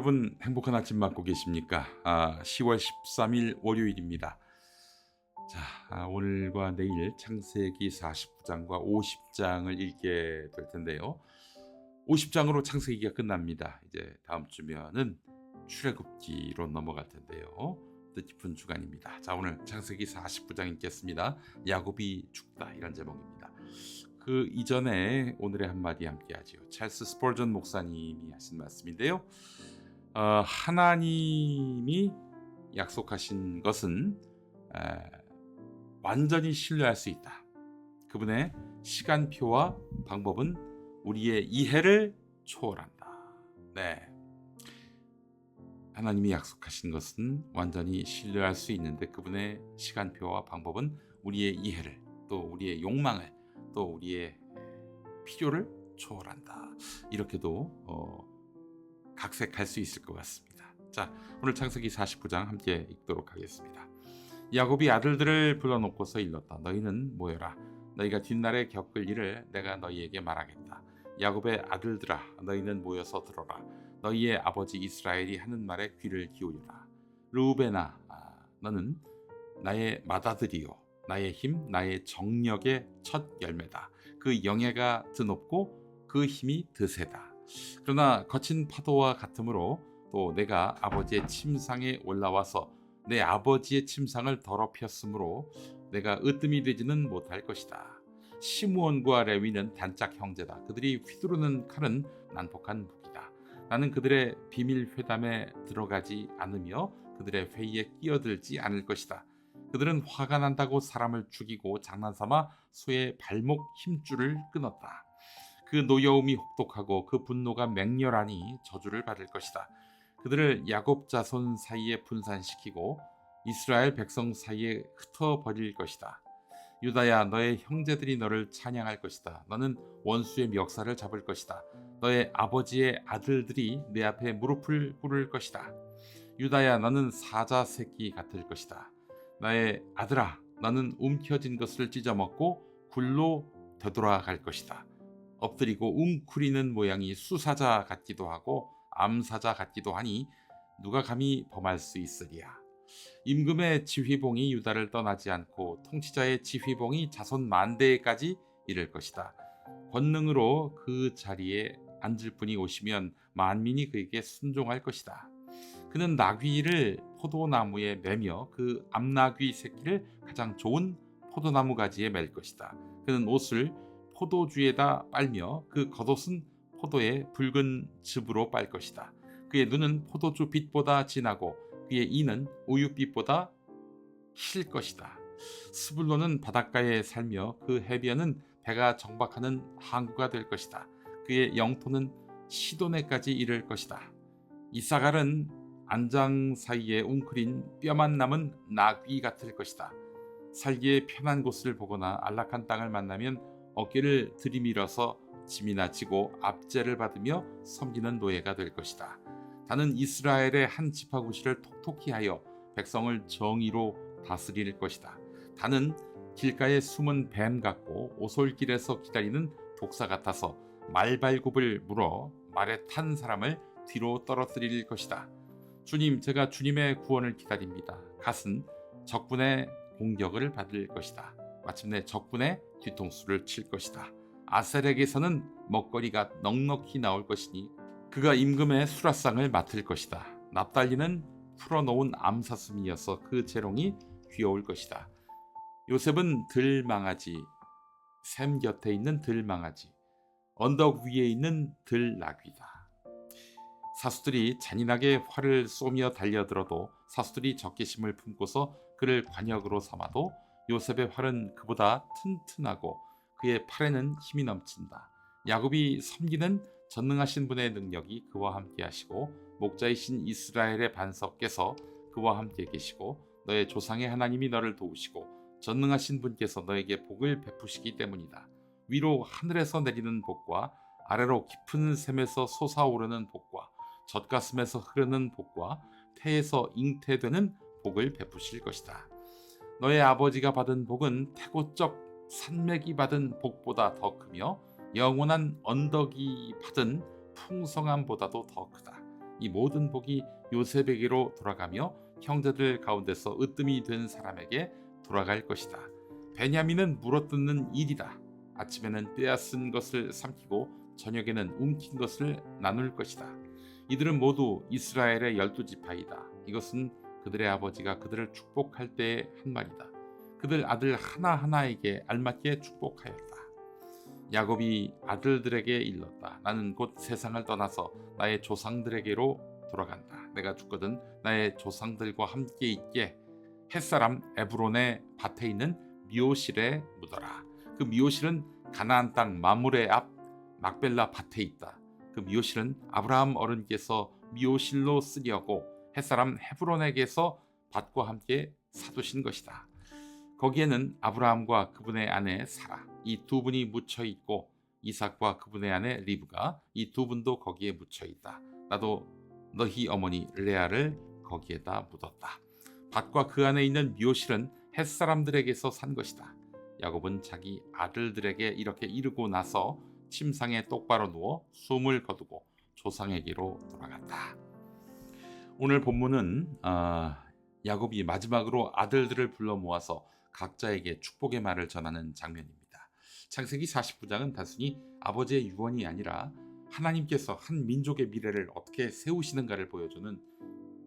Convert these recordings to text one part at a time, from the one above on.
여러분 행복한 아침 맞고 계십니까? 10월 13일 월요일입니다. 자, 오늘과 내일 창세기 49장과 50장을 읽게 될 텐데요. 50장으로 창세기가 끝납니다. 이제 다음 주면은 출애굽기로 넘어갈 텐데요. 뜻깊은 주간입니다. 자, 오늘 창세기 49장 읽겠습니다. 야곱이 죽다, 이런 제목입니다. 그 이전에 오늘의 한마디 함께 하지요. 찰스 스펄전 목사님이 하신 말씀인데요. 하나님이 약속하신 것은 완전히 신뢰할 수 있다. 그분의 시간표와 방법은 우리의 이해를 초월한다. 네, 하나님이 약속하신 것은 완전히 신뢰할 수 있는데 그분의 시간표와 방법은 우리의 이해를, 또 우리의 욕망을, 또 우리의 필요를 초월한다. 이렇게도 각색할 수 있을 것 같습니다. 자, 오늘 창세기 49장 함께 읽도록 하겠습니다. 야곱이 아들들을 불러놓고서 일렀다. 너희는 모여라. 너희가 뒷날에 겪을 일을 내가 너희에게 말하겠다. 야곱의 아들들아, 너희는 모여서 들어라. 너희의 아버지 이스라엘이 하는 말에 귀를 기울여라. 르우벤아, 너는 나의 맏아들이요, 나의 힘, 나의 정력의 첫 열매다. 그 영예가 드높고 그 힘이 드세다. 그러나 거친 파도와 같으므로 또 내가 아버지의 침상에 올라와서 내 아버지의 침상을 더럽혔으므로 내가 으뜸이 되지는 못할 것이다. 시므온과 레위는 단짝 형제다. 그들이 휘두르는 칼은 난폭한 무기다. 나는 그들의 비밀 회담에 들어가지 않으며 그들의 회의에 끼어들지 않을 것이다. 그들은 화가 난다고 사람을 죽이고 장난삼아 소의 발목 힘줄을 끊었다. 그 노여움이 혹독하고 그 분노가 맹렬하니 저주를 받을 것이다. 그들을 야곱 자손 사이에 분산시키고 이스라엘 백성 사이에 흩어버릴 것이다. 유다야, 너의 형제들이 너를 찬양할 것이다. 너는 원수의 멱살을 잡을 것이다. 너의 아버지의 아들들이 내 앞에 무릎을 꿇을 것이다. 유다야, 너는 사자 새끼 같을 것이다. 나의 아들아, 너는 움켜진 것을 찢어먹고 굴로 되돌아갈 것이다. 엎드리고 웅크리는 모양이 수사자 같기도 하고 암사자 같기도 하니 누가 감히 범할 수 있으리야. 임금의 지휘봉이 유다를 떠나지 않고 통치자의 지휘봉이 자손 만대까지 이를 것이다. 권능으로 그 자리에 앉을 분이 오시면 만민이 그에게 순종할 것이다. 그는 나귀를 포도나무에 매며 그 암나귀 새끼를 가장 좋은 포도나무 가지에 맬 것이다. 그는 옷을 포도주에다 빨며 그 겉옷은 포도의 붉은 즙으로 빨 것이다. 그의 눈은 포도주 빛보다 진하고 그의 이는 우유빛보다 힐 것이다. 스불론은 바닷가에 살며 그 해변은 배가 정박하는 항구가 될 것이다. 그의 영토는 시도네까지 이를 것이다. 이사갈은 안장 사이에 웅크린 뼈만 남은 나귀 같을 것이다. 살기에 편한 곳을 보거나 안락한 땅을 만나면 어깨를 들이밀어서 짐이나 지고 압제를 받으며 섬기는 노예가 될 것이다. 다는 이스라엘의 한 지파구시를 톡톡히 하여 백성을 정의로 다스릴 것이다. 다는 길가에 숨은 뱀 같고 오솔길에서 기다리는 독사 같아서 말발굽을 물어 말에 탄 사람을 뒤로 떨어뜨릴 것이다. 주님, 제가 주님의 구원을 기다립니다. 갓은 적군의 공격을 받을 것이다. 마침내 적군의 뒤통수를 칠 것이다. 아셀에게서는 먹거리가 넉넉히 나올 것이니 그가 임금의 수라상을 맡을 것이다. 납달리는 풀어놓은 암사슴이어서 그 재롱이 귀여울 것이다. 요셉은 들망아지, 샘 곁에 있는 들망아지, 언덕 위에 있는 들나귀다. 사수들이 잔인하게 활을 쏘며 달려들어도 사수들이 적개심을 품고서 그를 관역으로 삼아도 요셉의 활은 그보다 튼튼하고 그의 팔에는 힘이 넘친다. 야곱이 섬기는 전능하신 분의 능력이 그와 함께 하시고 목자이신 이스라엘의 반석께서 그와 함께 계시고 너의 조상의 하나님이 너를 도우시고 전능하신 분께서 너에게 복을 베푸시기 때문이다. 위로 하늘에서 내리는 복과 아래로 깊은 샘에서 솟아오르는 복과 젖가슴에서 흐르는 복과 태에서 잉태되는 복을 베푸실 것이다. 너의 아버지가 받은 복은 태고적 산맥이 받은 복보다 더 크며 영원한 언덕이 받은 풍성함보다도 더 크다. 이 모든 복이 요셉에게로 돌아가며 형제들 가운데서 으뜸이 된 사람에게 돌아갈 것이다. 베냐민은 물어뜯는 일이다. 아침에는 빼앗은 것을 삼키고 저녁에는 움킨 것을 나눌 것이다. 이들은 모두 이스라엘의 12지파이다. 이것은 그들의 아버지가 그들을 축복할 때의 한 말이다. 그들 아들 하나하나에게 알맞게 축복하였다. 야곱이 아들들에게 일렀다. 나는 곧 세상을 떠나서 나의 조상들에게로 돌아간다. 내가 죽거든 나의 조상들과 함께 있게 햇사람 에브론의 밭에 있는 미오실에 묻어라. 그 미오실은 가나안 땅 마므레 앞 막벨라 밭에 있다. 그 미오실은 아브라함 어른께서 미오실로 쓰려고 햇사람 헤브론에게서 밭과 함께 사두신 것이다. 거기에는 아브라함과 그분의 아내 사라 이 두 분이 묻혀 있고 이삭과 그분의 아내 리브가 이 두 분도 거기에 묻혀 있다. 나도 너희 어머니 레아를 거기에다 묻었다. 밭과 그 안에 있는 묘실은 햇사람들에게서 산 것이다. 야곱은 자기 아들들에게 이렇게 이르고 나서 침상에 똑바로 누워 숨을 거두고 조상에게로 돌아갔다. 오늘 본문은 야곱이 마지막으로 아들들을 불러 모아서 각자에게 축복의 말을 전하는 장면입니다. 창세기 49장은 단순히 아버지의 유언이 아니라 하나님께서 한 민족의 미래를 어떻게 세우시는가를 보여주는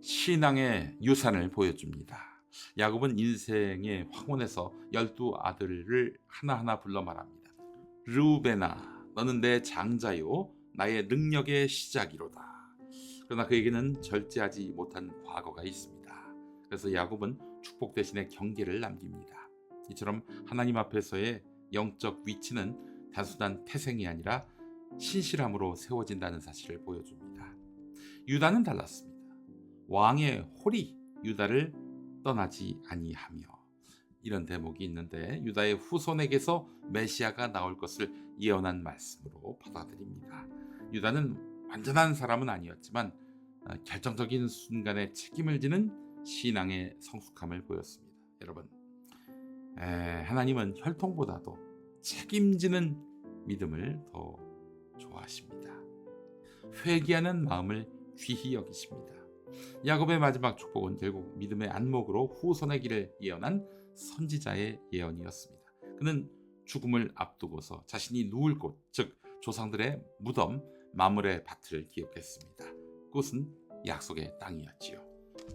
신앙의 유산을 보여줍니다. 야곱은 인생의 황혼에서 12아들을 하나하나 불러 말합니다. 르우벤아, 너는 내 장자요, 나의 능력의 시작이로다. 그러나 그에게는 절제하지 못한 과거가 있습니다. 그래서 야곱은 축복 대신에 경계를 남깁니다. 이처럼 하나님 앞에서의 영적 위치는 단순한 태생이 아니라 신실함으로 세워진다는 사실을 보여줍니다. 유다는 달랐습니다. 왕의 홀이 유다를 떠나지 아니하며 이런 대목이 있는데 유다의 후손에게서 메시아가 나올 것을 예언한 말씀으로 받아들입니다. 유다는 완전한 사람은 아니었지만 결정적인 순간에 책임을 지는 신앙의 성숙함을 보였습니다. 여러분, 하나님은 혈통보다도 책임지는 믿음을 더 좋아하십니다. 회개하는 마음을 귀히 여기십니다. 야곱의 마지막 축복은 결국 믿음의 안목으로 후손의 길을 예언한 선지자의 예언이었습니다. 그는 죽음을 앞두고서 자신이 누울 곳, 즉 조상들의 무덤 마므레 밭을 기억했습니다. 그것은 약속의 땅이었지요.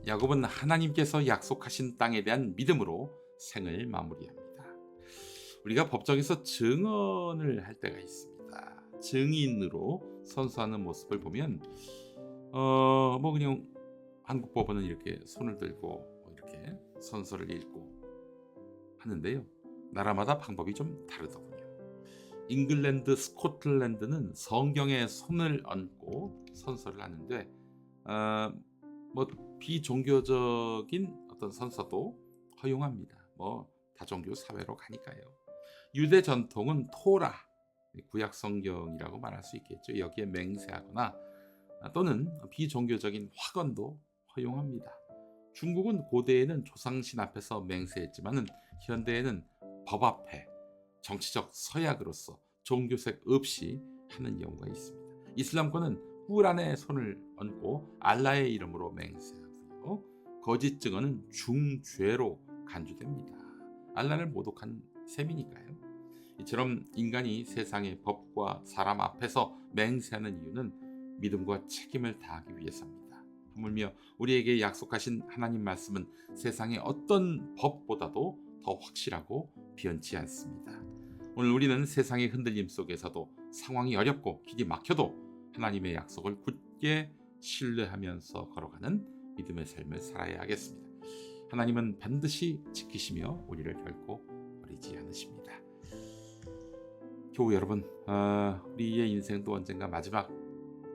야곱은 하나님께서 약속하신 땅에 대한 믿음으로 생을 마무리합니다. 우리가 법정에서 증언을 할 때가 있습니다. 증인으로 선서하는 모습을 보면 그냥 한국 법원은 이렇게 손을 들고 이렇게 선서를 읽고 하는데요. 나라마다 방법이 좀 다르더군요. 잉글랜드, 스코틀랜드는 성경에 손을 얹고 선서를 하는데 비종교적인 어떤 선서도 허용합니다. 다종교 사회로 가니까요. 유대 전통은 토라, 구약 성경이라고 말할 수 있겠죠. 여기에 맹세하거나 또는 비종교적인 화건도 허용합니다. 중국은 고대에는 조상신 앞에서 맹세했지만 현대에는 법 앞에 정치적 서약으로서 종교색 없이 하는 경우가 있습니다. 이슬람권은 꾸란에 손을 얹고 알라의 이름으로 맹세하고요. 거짓 증언은 중죄로 간주됩니다. 알라를 모독한 셈이니까요. 이처럼 인간이 세상의 법과 사람 앞에서 맹세하는 이유는 믿음과 책임을 다하기 위해서입니다. 하물며 우리에게 약속하신 하나님 말씀은 세상의 어떤 법보다도 더 확실하고 변치 않습니다. 오늘 우리는 세상의 흔들림 속에서도 상황이 어렵고 길이 막혀도 하나님의 약속을 굳게 신뢰하면서 걸어가는 믿음의 삶을 살아야 하겠습니다. 하나님은 반드시 지키시며 우리를 결코 버리지 않으십니다. 교우 여러분, 우리의 인생도 언젠가 마지막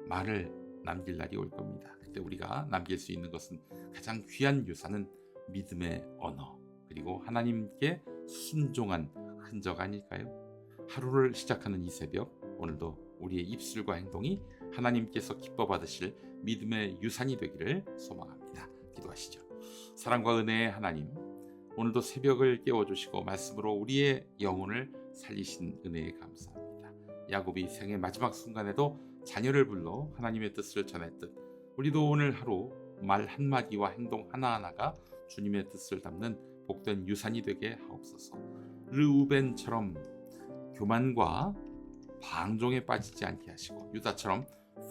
말을 남길 날이 올 겁니다. 그때 우리가 남길 수 있는 것은 가장 귀한 유산은 믿음의 언어 그리고 하나님께 순종한 흔적 아닐까요? 하루를 시작하는 이 새벽, 오늘도 우리의 입술과 행동이 하나님께서 기뻐 받으실 믿음의 유산이 되기를 소망합니다. 기도하시죠. 사랑과 은혜의 하나님, 오늘도 새벽을 깨워주시고 말씀으로 우리의 영혼을 살리신 은혜에 감사합니다. 야곱이 생의 마지막 순간에도 자녀를 불러 하나님의 뜻을 전했듯 우리도 오늘 하루 말 한마디와 행동 하나하나가 주님의 뜻을 담는 복된 유산이 되게 하옵소서. 르우벤처럼 교만과 방종에 빠지지 않게 하시고 유다처럼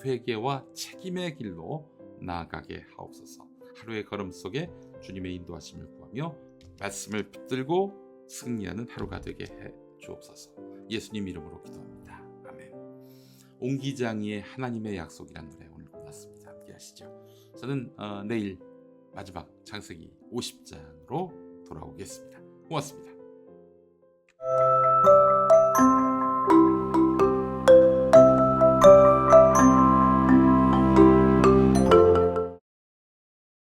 회개와 책임의 길로 나아가게 하옵소서. 하루의 걸음 속에 주님의 인도하심을 구하며 말씀을 붙들고 승리하는 하루가 되게 해 주옵소서. 예수님 이름으로 기도합니다. 아멘. 옹기장이의 하나님의 약속이란 노래 오늘 골랐습니다. 함께 하시죠. 저는 내일 마지막 창세기 50장으로 돌아오겠습니다. 고맙습니다.